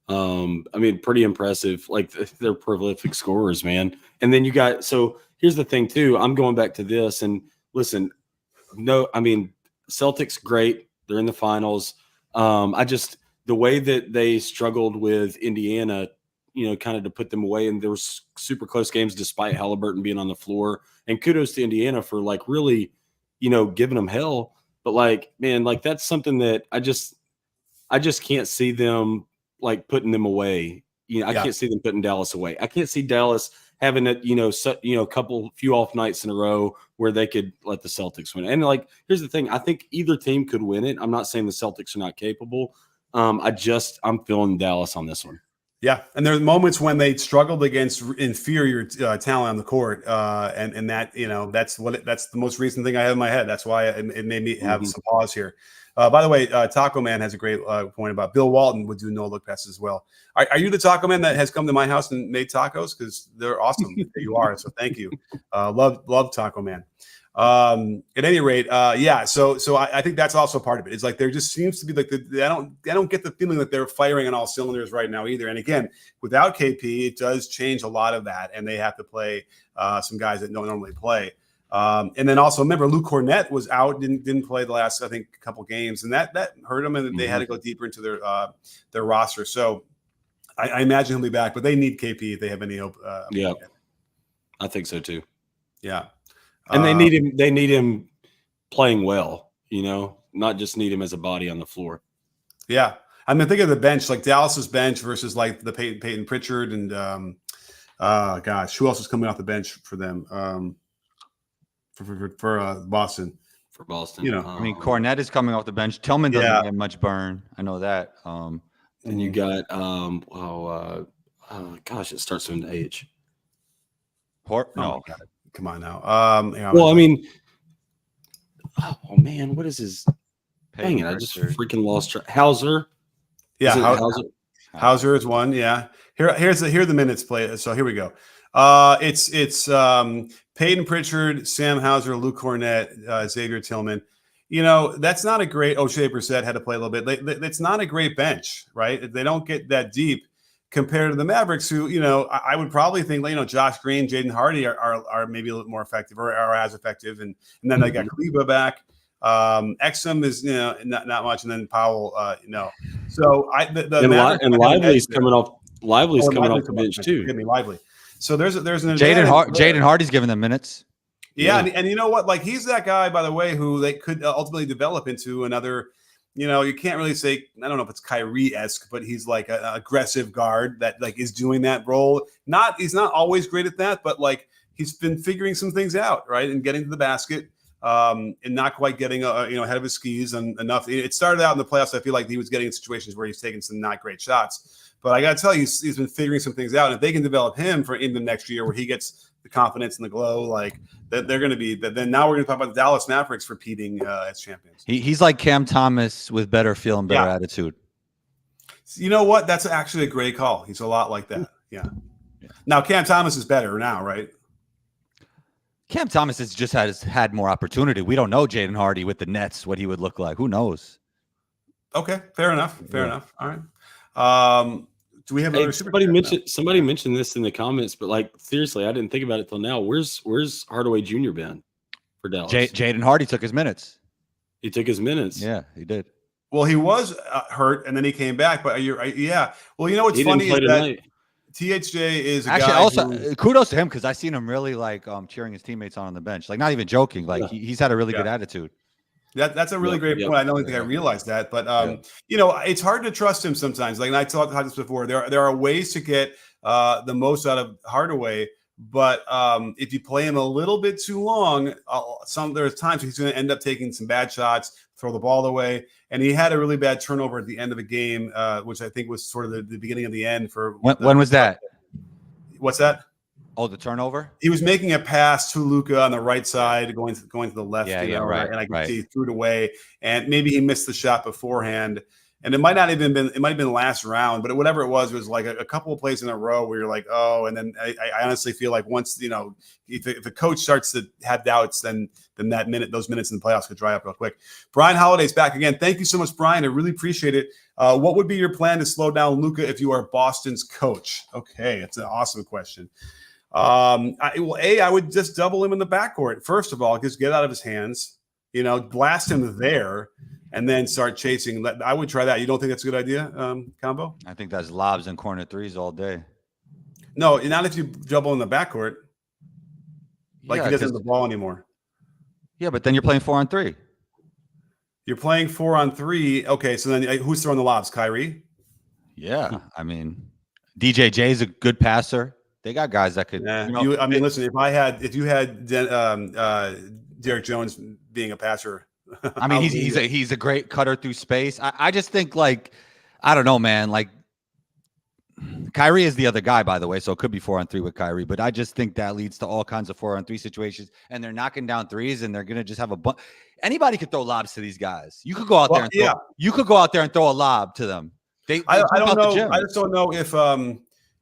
pretty impressive. Like they're prolific scorers, man. And then so here's the thing too. I'm going back to this and listen, Celtics, great. They're in the finals. The way that they struggled with Indiana, kind of to put them away, and there was super close games despite Halliburton being on the floor. And kudos to Indiana for like really, giving them hell. But like, man, like that's something that I just can't see them like putting them away. I can't see them putting Dallas away. I can't see Dallas having a few off nights in a row where they could let the Celtics win. And like, here's the thing. I think either team could win it. I'm not saying the Celtics are not capable. I'm feeling Dallas on this one. Yeah, and there are moments when they struggled against inferior talent on the court, and that that's the most recent thing I have in my head. That's why it made me have some pause here. By the way, Taco Man has a great point about Bill Walton would do no look passes as well. Are you the Taco Man that has come to my house and made tacos? Because they're awesome. You are, so thank you. Love Taco Man. At any rate, So I think that's also part of it. It's like there just seems to be like I don't get the feeling that they're firing on all cylinders right now either. And again, without KP, it does change a lot of that, and they have to play some guys that don't normally play. And then also remember, Luke Cornett was out, didn't play the last couple games, and that hurt them, and they had to go deeper into their roster. So I imagine he'll be back, but they need KP if they have any hope. I think so too. Yeah. And they need him playing well, not just need him as a body on the floor. Yeah. I mean, think of the bench, like Dallas's bench versus like the Peyton Pritchard and Gosh, who else is coming off the bench for them? For Boston. For Boston. You know, I mean, Cornette is coming off the bench. Tillman doesn't get much burn. I know that. And you got gosh, it starts with an H. No, come on now. Well, I mean, oh man, what is his? Dang it, I just freaking lost track. Hauser. Yeah, Hauser. Hauser is one. Yeah. Here are the minutes played. So here we go. It's Peyton Pritchard, Sam Hauser, Luke Cornette, Xavier Tillman. You know, that's not a great. O'Shea Brissett had to play a little bit. It's not a great bench, right? They don't get that deep compared to the Mavericks, who, you know, I would probably think, you know, Josh Green, Jaden Hardy are maybe a little more effective or are as effective, and then they got Kleba back. Exum is, you know, not much, and then Powell, no. So Lively's coming off. Lively's coming off the bench too. Give me Lively. So there's an Jaden Hardy's giving them minutes. Yeah, and you know what? Like, he's that guy, by the way, who they could ultimately develop into another. You know, you can't really say, I don't know if it's Kyrie-esque, but he's like an aggressive guard that like is doing that role. He's not always great at that, but like he's been figuring some things out, right, and getting to the basket. And not quite getting ahead of his skis and enough. It started out in the playoffs. I feel like he was getting in situations where he's taking some not great shots. But I got to tell you, he's been figuring some things out. And if they can develop him for in the next year, where he gets the confidence and the glow, like that, they're going to be. Then now we're going to talk about the Dallas Mavericks repeating as champions. He's like Cam Thomas with better feel and better attitude. You know what? That's actually a great call. He's a lot like that. Yeah. Now Cam Thomas is better now, right? Cam Thomas has had more opportunity. We don't know Jaden Hardy with the Nets, what he would look like. Who knows? Okay, fair enough. Fair enough. All right. Do we have another somebody mentioned this in the comments, but like seriously, I didn't think about it till now. Where's Hardaway Jr. been for Dallas? Jaden Hardy took his minutes. He took his minutes. Yeah, he did. Well, he was hurt and then he came back. But yeah. Well, you know what's funny is that THJ is actually guy also kudos to him, because I seen him really like cheering his teammates on the bench, like not even joking. Like he's had a really good attitude. That's a really great point. I don't think I realized that, but you know, it's hard to trust him sometimes. Like, and I talked about this before. There are ways to get the most out of Hardaway, but if you play him a little bit too long, there's times he's going to end up taking some bad shots, throw the ball away. And he had a really bad turnover at the end of a game, which I think was sort of the beginning of the end for. When was that? What's that? Oh, the turnover? He was making a pass to Luka on the right side, going to the left. Right. And I could see he threw it away, and maybe he missed the shot beforehand. And it might not even been. It might have been last round, but whatever it was like a couple of plays in a row where you're like, oh. And then I honestly feel like once if the coach starts to have doubts, then those minutes in the playoffs could dry up real quick. Brian Holiday's back again. Thank you so much, Brian. I really appreciate it. What would be your plan to slow down Luka if you are Boston's coach? Okay, it's an awesome question. I would just double him in the backcourt. First of all, just get out of his hands. Blast him there. And then start chasing. I would try that. You don't think that's a good idea, Combo? I think that's lobs and corner threes all day. No, not if you double in the backcourt. Like he doesn't have the ball anymore. Yeah, but then you're playing 4-on-3. You're playing 4-on-3. Okay, so then who's throwing the lobs? Kyrie? Yeah, I mean, DJJ is a good passer. They got guys that could. Listen. If you had Derek Jones being a passer. I mean, he's a great cutter through space. I just think, like, I don't know, man. Like, Kyrie is the other guy, by the way, so it could be 4-on-3 with Kyrie. But I just think that leads to all kinds of 4-on-3 situations, and they're knocking down threes, and they're gonna just have a bunch. Anybody could throw lobs to these guys. You could go out there and you could go out there and throw a lob to them. I don't know. I just don't know if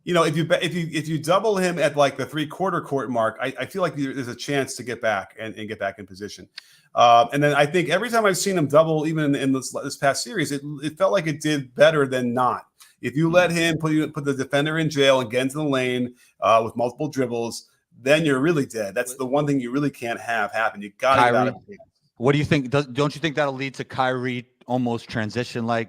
if you double him at like the 3/4 court mark, I feel like there's a chance to get back and get back in position. And then I think every time I've seen him double, even in this past series, it felt like it did better than not. If you let him put the defender in jail and get into the lane with multiple dribbles, then you're really dead. That's the one thing you really can't have happen. You got to get out of it. What do you think? Don't you think that'll lead to Kyrie almost transition-like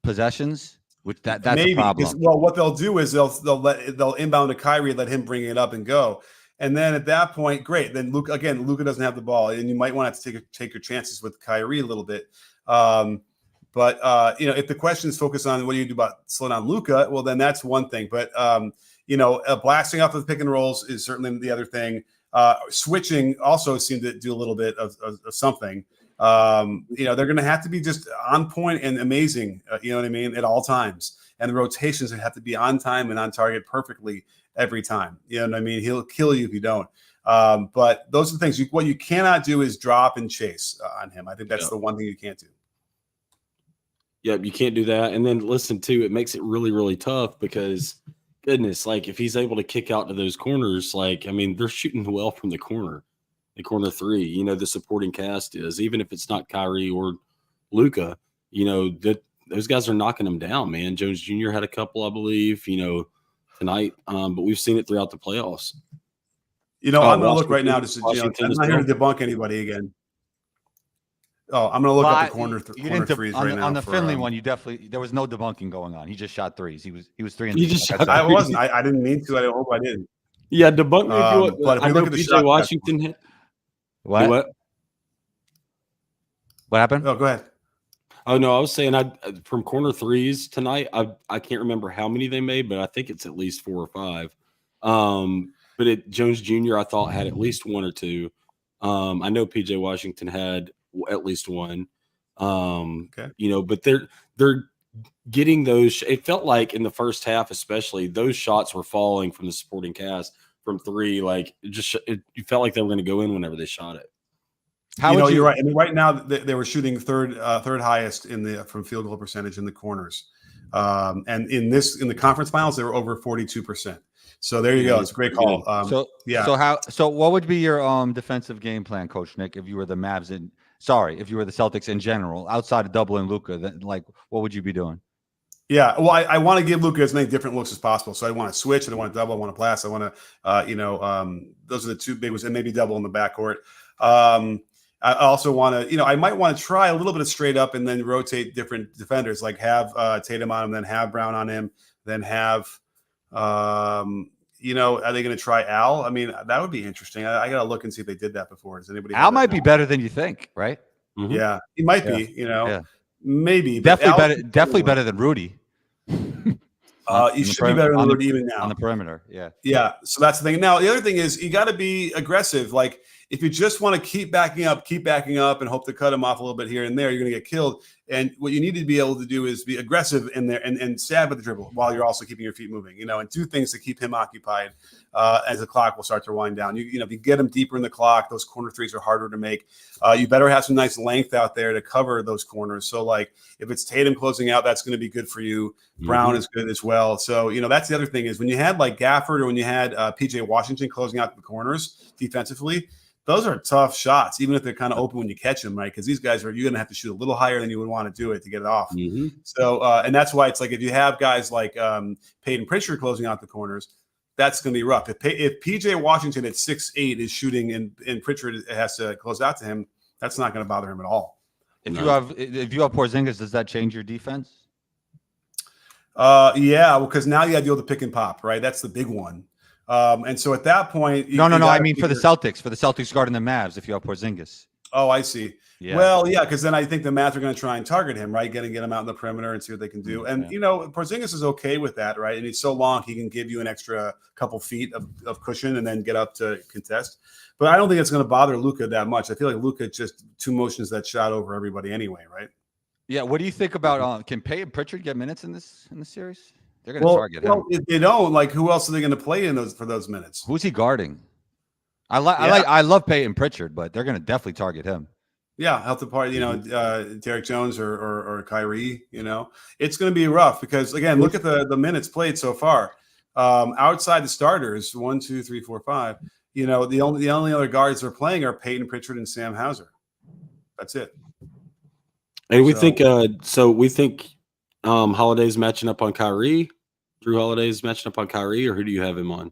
possessions? Which that's maybe, a problem. Well, what they'll do is they'll inbound to Kyrie, let him bring it up and go. And then at that point, great. Then Luka doesn't have the ball, and you might want to take your chances with Kyrie a little bit. But if the question is focused on what do you do about slow down Luka, well, then that's one thing. But blasting off the pick and rolls is certainly the other thing. Switching also seemed to do a little bit of something. They're going to have to be just on point and amazing, you know what I mean, at all times. And the rotations have to be on time and on target perfectly every time. You know what I mean? He'll kill you if you don't. But those are the things. What you cannot do is drop and chase on him. I think that's the one thing you can't do. Yeah, you can't do that. And then listen, too, it makes it really, really tough because, goodness, like if he's able to kick out to those corners, they're shooting well from the corner three. The supporting cast is, even if it's not Kyrie or Luka, those guys are knocking them down, man. Jones Jr. had a couple, I believe, tonight, but we've seen it throughout the playoffs. I'm going to look right now. I'm not here to debunk anybody again. Oh, I'm going to look up the corner threes right now. On the Finley one, there was no debunking going on. He just shot threes. He was 3 and 3. I wasn't. I didn't mean to. I hope I didn't. Yeah, debunk me. But if you look at the shot, Washington hit. What happened? Oh, go ahead. Oh no, I was saying from corner threes tonight. I can't remember how many they made, but I think it's at least 4 or 5. But Jones Jr. I thought had at least 1 or 2. I know PJ Washington had at least 1. Okay. But they're getting those. It felt like in the first half, especially, those shots were falling from the supporting cast from 3. Like you felt like they were going to go in whenever they shot it. You're right. I mean, right now they were shooting third highest from field goal percentage in the corners, and in the conference finals they were over 42%. So there you go. It's a great call. So what would be your defensive game plan, Coach Nick, if you were the Mavs if you were the Celtics in general, outside of doubling Luka? Then what would you be doing? Yeah, well, I want to give Luka as many different looks as possible. So I want to switch, and I want to double, I want to blast, I want to, those are the two big ones, and maybe double in the backcourt. I also want to, I might want to try a little bit of straight up and then rotate different defenders, like have Tatum on him, then have Brown on him, then have, are they going to try Al? I mean, that would be interesting. I got to look and see if they did that before. Does anybody? Al might be better than you think, right? Mm-hmm. Yeah, he might be. Maybe definitely better than Rudy. He should be better than Rudy even now on the perimeter. Yeah. So that's the thing. Now the other thing is you got to be aggressive. Like if you just want to keep backing up, and hope to cut him off a little bit here and there, you're going to get killed. And what you need to be able to do is be aggressive in there and stab at the dribble while you're also keeping your feet moving. And do things to keep him occupied as the clock will start to wind down. If you get him deeper in the clock, those corner threes are harder to make. You better have some nice length out there to cover those corners. So like if it's Tatum closing out, that's going to be good for you. Brown is good as well. So that's the other thing is when you had like Gafford or when you had PJ Washington closing out the corners defensively, those are tough shots, even if they're kind of open when you catch them, right? Because these guys you're going to have to shoot a little higher than you would want to do it to get it off. Mm-hmm. So, and that's why it's like if you have guys like Peyton Pritchard closing out the corners, that's going to be rough. If PJ Washington at 6'8" is shooting and Pritchard has to close out to him, that's not going to bother him at all. If you have Porzingis, does that change your defense? Yeah, because now you got to deal with the pick and pop, right? That's the big one. And so at that point, no. I mean for the Celtics guarding the Mavs, if you have Porzingis. Oh, I see. Yeah. Well, yeah, because then I think the Mavs are going to try and target him, right? Get him out in the perimeter and see what they can do. And Porzingis is okay with that, right? And he's so long, he can give you an extra couple feet of cushion and then get up to contest. But I don't think it's going to bother Luka that much. I feel like Luka just two motions that shot over everybody anyway, right? Yeah. What do you think about can Peyton Pritchard get minutes in this series? They're going to target him. Well, if they don't, like, who else are they going to play in for those minutes? Who's he guarding? I love Peyton Pritchard, but they're going to definitely target him. Yeah, help the party. Derek Jones or Kyrie. It's going to be rough because again, look at the minutes played so far. Outside the starters, 1, 2, 3, 4, 5. The only other guards they're playing are Peyton Pritchard and Sam Hauser. That's it. And we think Holiday's matching up on Kyrie. Drew Holiday's matching up on Kyrie, or who do you have him on?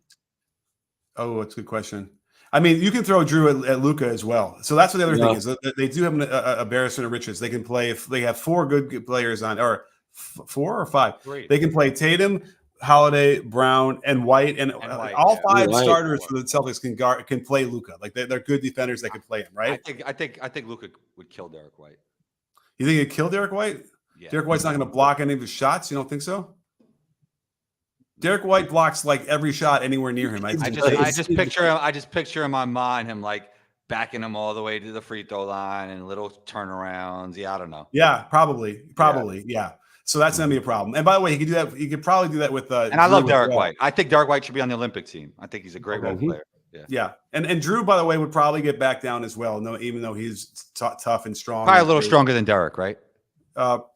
Oh, that's a good question. I mean, you can throw Drew at Luka as well. So that's what the other thing is. They do have a Barrison of riches. They can play if they have 4 good players on, or 4 or 5. 3. They can play Tatum, Holiday, Brown, and White, and White, all 5 starters for the Celtics can play Luka. Like they're good defenders that can play him, right? I think Luka would kill Derek White. You think he'd kill Derek White? Yeah. Derek White's not going to block any of his shots. You don't think so? Derek White blocks like every shot anywhere near him. I just picture him. I just picture in my mind him like backing him all the way to the free throw line and little turnarounds. Yeah, I don't know. Yeah, probably. Yeah. So that's gonna be a problem. And by the way, he could do that. He could probably do that with. And I love Derek White. I think Derek White should be on the Olympic team. I think he's a great role player. Yeah. And Drew, by the way, would probably get back down as well. No, even though he's tough and strong. Probably a little stronger than Derek, right?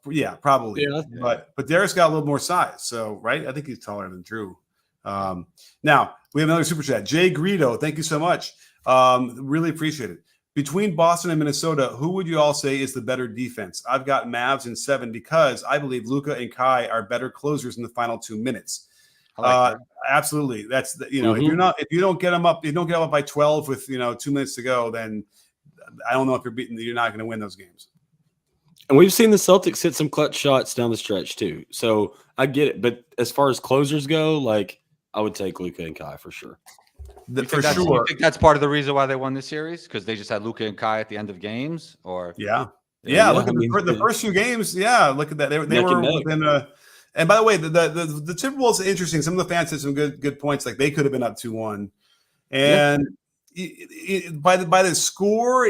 Yeah, probably. Yeah. But Derek's got a little more size. So right, I think he's taller than Drew. Now we have another super chat. Jay Greedo, thank you so much. Really appreciate it. Between Boston and Minnesota, who would you all say is the better defense? I've got Mavs in 7 because I believe Luka and Kai are better closers in the final 2 minutes. Absolutely. That's if you don't get them up, by 12 with 2 minutes to go, then I don't know if you're not going to win those games. And we've seen the Celtics hit some clutch shots down the stretch too. So I get it. But as far as closers go, like I would take Luka and Kai for sure. For sure. You think that's part of the reason why they won this series? Because they just had Luka and Kai at the end of games? Or Yeah. Look at the first 2 games. Yeah, look at that. They were within a. And by the way, the Timberwolves are interesting. Some of the fans had some good points. Like they could have been up 2-1, and by the score,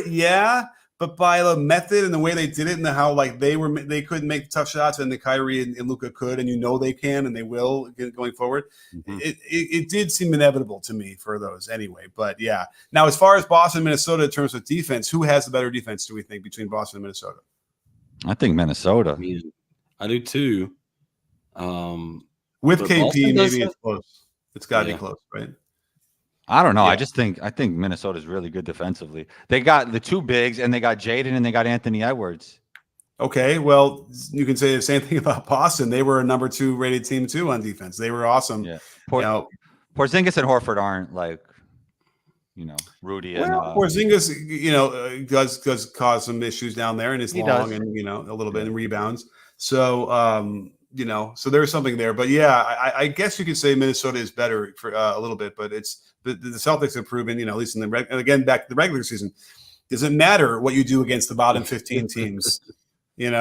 but by the method and the way they did it, and how like they couldn't make tough shots, and the Kyrie and Luka could, and they can and they will going forward. Mm-hmm. It did seem inevitable to me for those anyway. But yeah, now as far as Boston, Minnesota in terms of defense, who has the better defense? Do we think between Boston and Minnesota? I think Minnesota. I do too. With KP, maybe it's close. It's got to be close, right? I don't know. Yeah. I think Minnesota's really good defensively. They got the 2 bigs, and they got Jaden, and they got Anthony Edwards. Okay, well, you can say the same thing about Boston. They were a number 2 rated team too on defense. They were awesome. Yeah, Porzingis and Horford aren't like, Rudy. Well, and Porzingis, does cause some issues down there, and it's long and a little bit in rebounds. So so there's something there. But yeah, I guess you could say Minnesota is better for a little bit, but it's the Celtics have proven, at least in back to the regular season, doesn't matter what you do against the bottom 15 teams. It's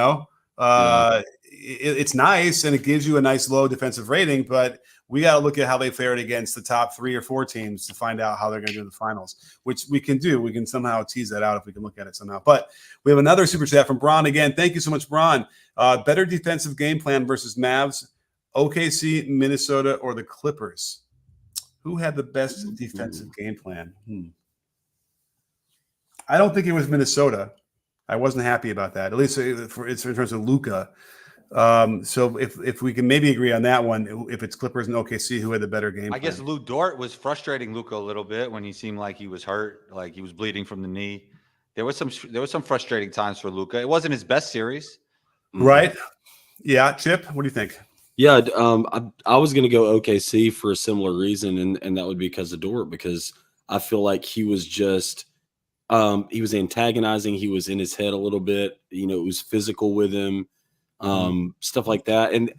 nice and it gives you a nice low defensive rating, but we got to look at how they fared against the top 3 or 4 teams to find out how they're going to do in the finals, which we can do. We can somehow tease that out if we can look at it somehow. But we have another super chat from Braun again. Thank you so much, Braun. Better defensive game plan versus Mavs, OKC, Minnesota, or the Clippers? Who had the best defensive game plan? I don't think it was Minnesota. I wasn't happy about that, at least in terms of Luka. So if we can maybe agree on that one, if it's Clippers and OKC, who had the better game plan? I guess Lou Dort was frustrating Luka a little bit when he seemed like he was hurt, like he was bleeding from the knee. There was some frustrating times for Luka. It wasn't his best series. Right. Yeah. Chip, what do you think? Yeah. I was going to go OKC for a similar reason. And that would be because of Dort, because I feel like he was just, he was antagonizing. He was in his head a little bit, it was physical with him, stuff like that. And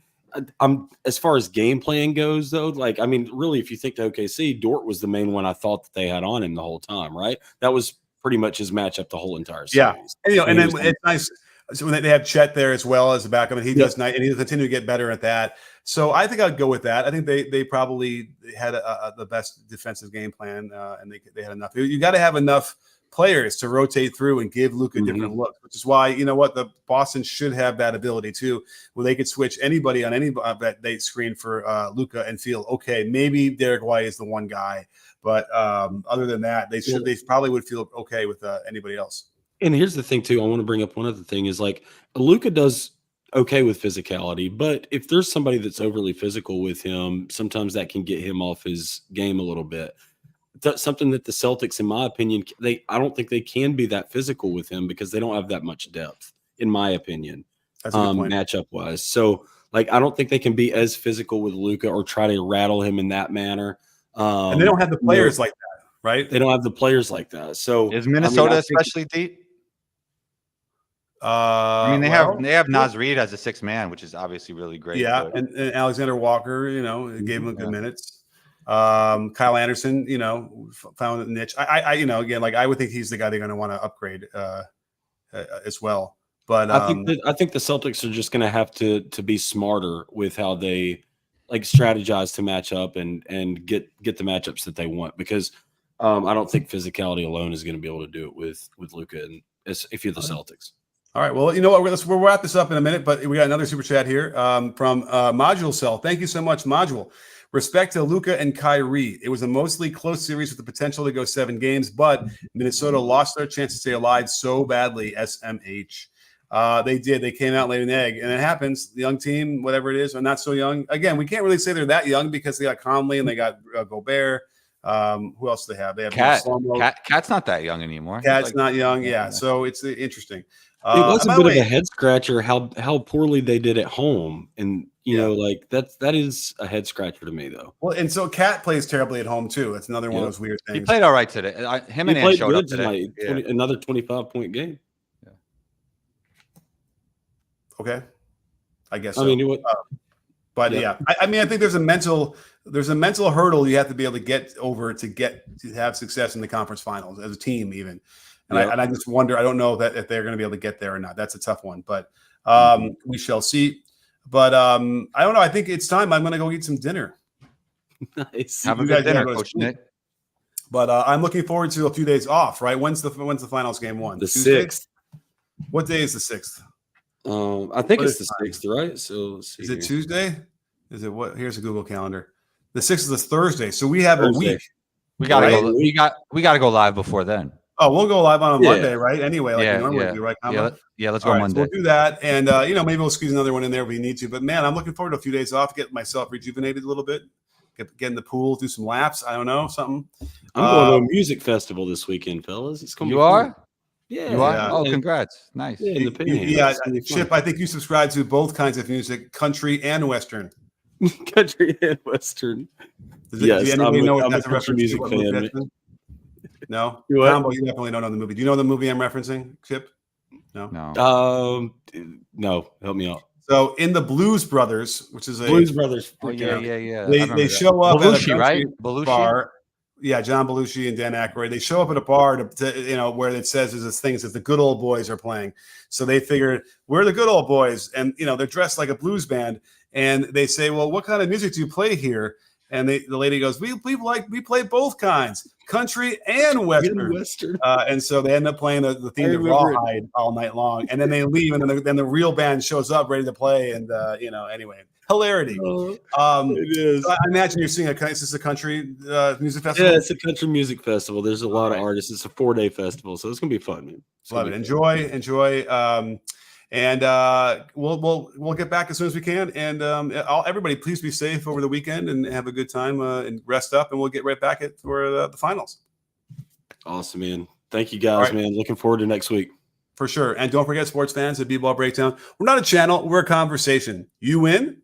I'm as far as game plan goes though, really, if you think to OKC, Dort was the main one I thought that they had on him the whole time. Right. That was pretty much his matchup the whole entire series. Yeah. And then it's nice. So when they have Chet there as well as the backup, and he does nice, and he'll continue to get better at that. So I think I'd go with that. I think they probably had the best defensive game plan, and they had enough. You got to have enough players to rotate through and give Luka different looks, which is why the Boston should have that ability too, where they could switch anybody on any that they screen for Luka and feel okay. Maybe Derek White is the one guy, but other than that, they probably would feel okay with anybody else. And here's the thing too. I want to bring up one other thing is Luka does okay with physicality, but if there's somebody that's overly physical with him, sometimes that can get him off his game a little bit. That's something that the Celtics, in my opinion, I don't think they can be that physical with him because they don't have that much depth, in my opinion, matchup wise. So I don't think they can be as physical with Luka or try to rattle him in that manner. And they don't have the players like that, right? They don't have the players like that. So is Minnesota especially deep? They have Naz Reid as a 6th man, which is obviously really great. Yeah, and Alexander Walker, gave him good minutes. Kyle Anderson, found a niche. I would think he's the guy they're going to want to upgrade as well. But I think the Celtics are just going to have to be smarter with how they like strategize to match up and get the matchups that they want, because I don't think physicality alone is going to be able to do it with Luka and if you're the Celtics. All right. Well, you know what? We'll wrap this up in a minute, but we got another super chat here from Module Cell. Thank you so much, Module. Respect to Luka and Kyrie. It was a mostly close series with the potential to go 7 games, but Minnesota lost their chance to stay alive so badly. SMH. They did. They came out laid an egg, and it happens. The young team, whatever it is, are not so young. Again, we can't really say they're that young because they got Conley and they got Gobert. Who else do they have? They have Cat's not that young anymore. Cat's not young. Yeah. So it's interesting. It was a bit of a head scratcher how poorly they did at home, and you know, like that is a head scratcher to me, though. Well, and so Cat plays terribly at home too. That's another one of those weird things. He played all right today. Him and Ant showed up today. Another 25-point game. Yeah. Okay, I guess. So. I mean, but yeah, I mean, I think there's a mental hurdle you have to be able to get over to have success in the conference finals as a team, even. And, and I just wonder, I don't know if they're going to be able to get there or not. That's a tough one, but we shall see. But I don't know. I think it's time. I'm going to go eat some dinner. Nice. Have a good dinner, Coach Nick. But I'm looking forward to a few days off, right? When's the finals game one? The 6th. What day is the 6th? I think it's the 6th, right? So let's see. Is it Tuesday? Is it what? Here's a Google calendar. The 6th is a Thursday. So we have a week. We got to go. We got to go live before then. Oh, we'll go live on a Monday, right? Anyway, like we normally do, right? Let's go Monday. So we'll do that, and maybe we'll squeeze another one in there if we need to. But man, I'm looking forward to a few days off, get myself rejuvenated a little bit, get in the pool, do some laps. I don't know, something. I'm going to a music festival this weekend, fellas. It's coming. You are? Yeah. You are? Oh, congrats! Nice. Yeah, in the Panhandle. Chip. I think you subscribe to both kinds of music, country and western. Country and western. Do anybody know what that's a reference music fan. No, Combo, you definitely don't know the movie. Do you know the movie I'm referencing, Chip? No. No. Help me out. So in the Blues Brothers, which is a Blues Brothers, yeah. They show up Belushi, at a right? bar. Yeah, John Belushi and Dan Aykroyd. They show up at a bar to where it says there's this thing that says the good old boys are playing. So they figured we're the good old boys, and they're dressed like a blues band. And they say, well, what kind of music do you play here? And the lady goes, we play both kinds, country and western. And so they end up playing the theme of Rawhide all night long, and then they leave, and then the real band shows up ready to play, and anyway, hilarity. It is. So I imagine you're seeing is this a country music festival? Yeah, it's a country music festival. There's a lot of artists. It's a 4-day festival, so it's gonna be fun, man. Love it. Enjoy. And we'll get back as soon as we can. And everybody, please be safe over the weekend and have a good time and rest up. And we'll get right back for the finals. Awesome, man. Thank you, guys, man. Looking forward to next week. For sure. And don't forget, sports fans, at B-Ball Breakdown, we're not a channel. We're a conversation. You win,